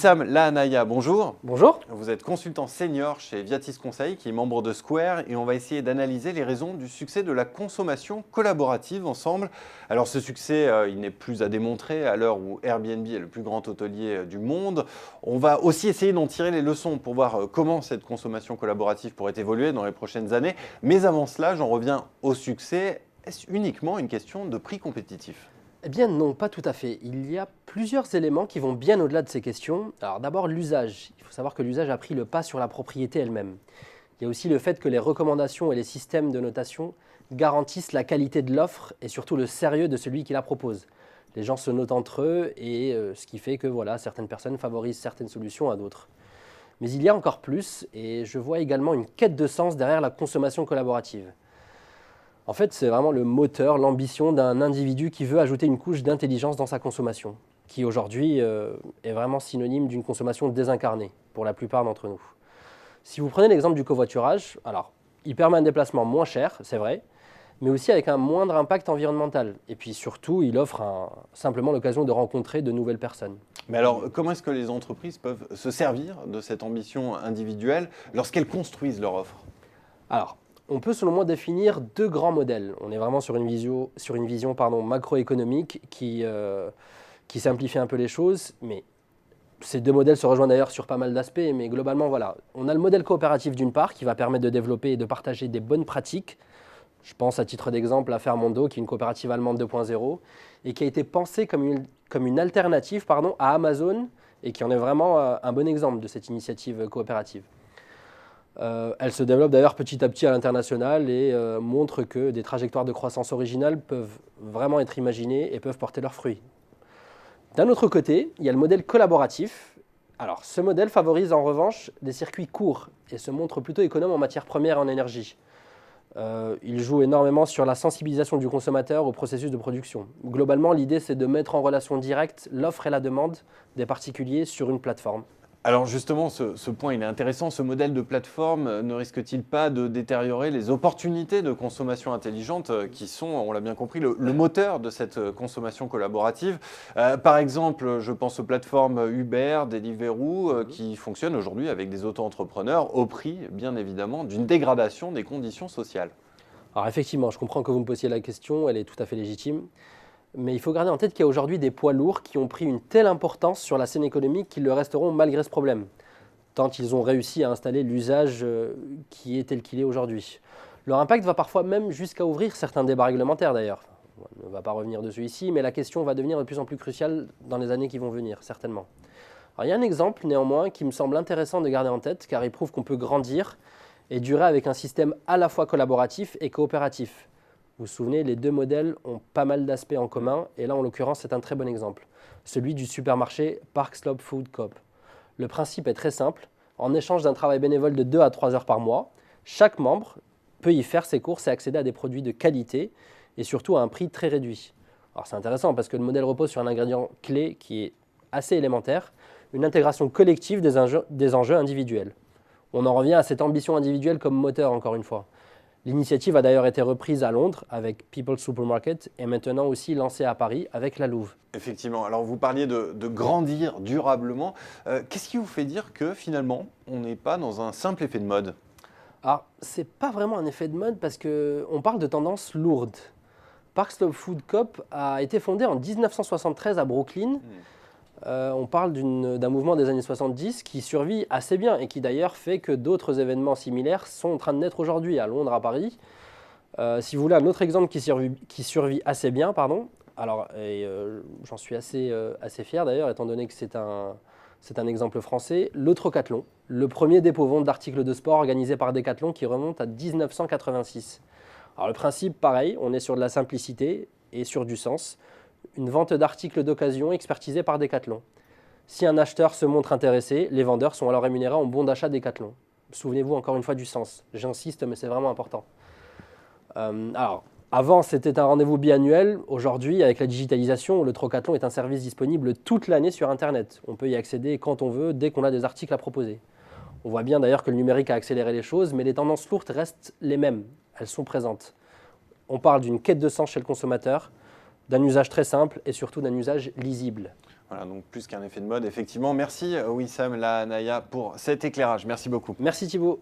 Wissam Lahanaya, bonjour. Bonjour. Vous êtes consultant senior chez Viatis Conseil, qui est membre de Square, et on va essayer d'analyser les raisons du succès de la consommation collaborative ensemble. Alors ce succès, il n'est plus à démontrer à l'heure où Airbnb est le plus grand hôtelier du monde. On va aussi essayer d'en tirer les leçons pour voir comment cette consommation collaborative pourrait évoluer dans les prochaines années. Mais avant cela, j'en reviens au succès. Est-ce uniquement une question de prix compétitif ? Eh bien non, pas tout à fait. Il y a plusieurs éléments qui vont bien au-delà de ces questions. Alors d'abord l'usage. Il faut savoir que l'usage a pris le pas sur la propriété elle-même. Il y a aussi le fait que les recommandations et les systèmes de notation garantissent la qualité de l'offre et surtout le sérieux de celui qui la propose. Les gens se notent entre eux et ce qui fait que voilà, certaines personnes favorisent certaines solutions à d'autres. Mais il y a encore plus et je vois également une quête de sens derrière la consommation collaborative. En fait, c'est vraiment le moteur, l'ambition d'un individu qui veut ajouter une couche d'intelligence dans sa consommation, qui aujourd'hui est vraiment synonyme d'une consommation désincarnée pour la plupart d'entre nous. Si vous prenez l'exemple du covoiturage, alors il permet un déplacement moins cher, c'est vrai, mais aussi avec un moindre impact environnemental. Et puis surtout, il offre simplement l'occasion de rencontrer de nouvelles personnes. Mais alors, comment est-ce que les entreprises peuvent se servir de cette ambition individuelle lorsqu'elles construisent leur offre ? Alors, on peut selon moi définir deux grands modèles. On est vraiment sur une vision macroéconomique qui simplifie un peu les choses, mais ces deux modèles se rejoignent d'ailleurs sur pas mal d'aspects, mais globalement, voilà. On a le modèle coopératif d'une part, qui va permettre de développer et de partager des bonnes pratiques. Je pense à titre d'exemple à Fairmondo, qui est une coopérative allemande 2.0, et qui a été pensée comme une alternative à Amazon, et qui en est vraiment un bon exemple de cette initiative coopérative. Elle se développe d'ailleurs petit à petit à l'international et montre que des trajectoires de croissance originales peuvent vraiment être imaginées et peuvent porter leurs fruits. D'un autre côté, il y a le modèle collaboratif. Alors, ce modèle favorise en revanche des circuits courts et se montre plutôt économe en matières premières et en énergie. Il joue énormément sur la sensibilisation du consommateur au processus de production. Globalement, l'idée, c'est de mettre en relation directe l'offre et la demande des particuliers sur une plateforme. Alors justement, ce point il est intéressant. Ce modèle de plateforme ne risque-t-il pas de détériorer les opportunités de consommation intelligente qui sont, on l'a bien compris, le moteur de cette consommation collaborative ? Par exemple, je pense aux plateformes Uber, Deliveroo, qui fonctionnent aujourd'hui avec des auto-entrepreneurs au prix, bien évidemment, d'une dégradation des conditions sociales. Alors effectivement, je comprends que vous me posiez la question, elle est tout à fait légitime. Mais il faut garder en tête qu'il y a aujourd'hui des poids lourds qui ont pris une telle importance sur la scène économique qu'ils le resteront malgré ce problème, tant ils ont réussi à installer l'usage qui est tel qu'il est aujourd'hui. Leur impact va parfois même jusqu'à ouvrir certains débats réglementaires d'ailleurs. On ne va pas revenir dessus ici, mais la question va devenir de plus en plus cruciale dans les années qui vont venir, certainement. Alors, il y a un exemple néanmoins qui me semble intéressant de garder en tête, car il prouve qu'on peut grandir et durer avec un système à la fois collaboratif et coopératif. Vous vous souvenez, les deux modèles ont pas mal d'aspects en commun, et là, en l'occurrence, c'est un très bon exemple. Celui du supermarché Park Slope Food Coop. Le principe est très simple. En échange d'un travail bénévole de 2 à 3 heures par mois, chaque membre peut y faire ses courses et accéder à des produits de qualité, et surtout à un prix très réduit. Alors c'est intéressant parce que le modèle repose sur un ingrédient clé qui est assez élémentaire, une intégration collective des enjeux individuels. On en revient à cette ambition individuelle comme moteur, encore une fois. L'initiative a d'ailleurs été reprise à Londres avec People Supermarket et maintenant aussi lancée à Paris avec la Louve. Effectivement. Alors vous parliez de grandir durablement. Qu'est-ce qui vous fait dire que finalement, on n'est pas dans un simple effet de mode ? Alors, c'est pas vraiment un effet de mode parce qu'on parle de tendance lourde. Park Slope Food Coop a été fondé en 1973 à Brooklyn. On parle d'un mouvement des années 70 qui survit assez bien et qui d'ailleurs fait que d'autres événements similaires sont en train de naître aujourd'hui à Londres, à Paris. Si vous voulez un autre exemple qui survit assez bien, alors j'en suis assez fier d'ailleurs étant donné que c'est un exemple français, le Trocathlon, le premier dépôt-vente d'articles de sport organisé par Decathlon qui remonte à 1986. Alors le principe, pareil, on est sur de la simplicité et sur du sens. Une vente d'articles d'occasion expertisée par Decathlon. Si un acheteur se montre intéressé, les vendeurs sont alors rémunérés en bon d'achat Decathlon. Souvenez-vous encore une fois du sens. J'insiste, mais c'est vraiment important. Alors, avant, c'était un rendez-vous biannuel. Aujourd'hui, avec la digitalisation, le Trocathlon est un service disponible toute l'année sur Internet. On peut y accéder quand on veut, dès qu'on a des articles à proposer. On voit bien d'ailleurs que le numérique a accéléré les choses, mais les tendances lourdes restent les mêmes. Elles sont présentes. On parle d'une quête de sens chez le consommateur, d'un usage très simple et surtout d'un usage lisible. Voilà, donc plus qu'un effet de mode, effectivement. Merci Wissam Lahanaya pour cet éclairage. Merci beaucoup. Merci Thibaut.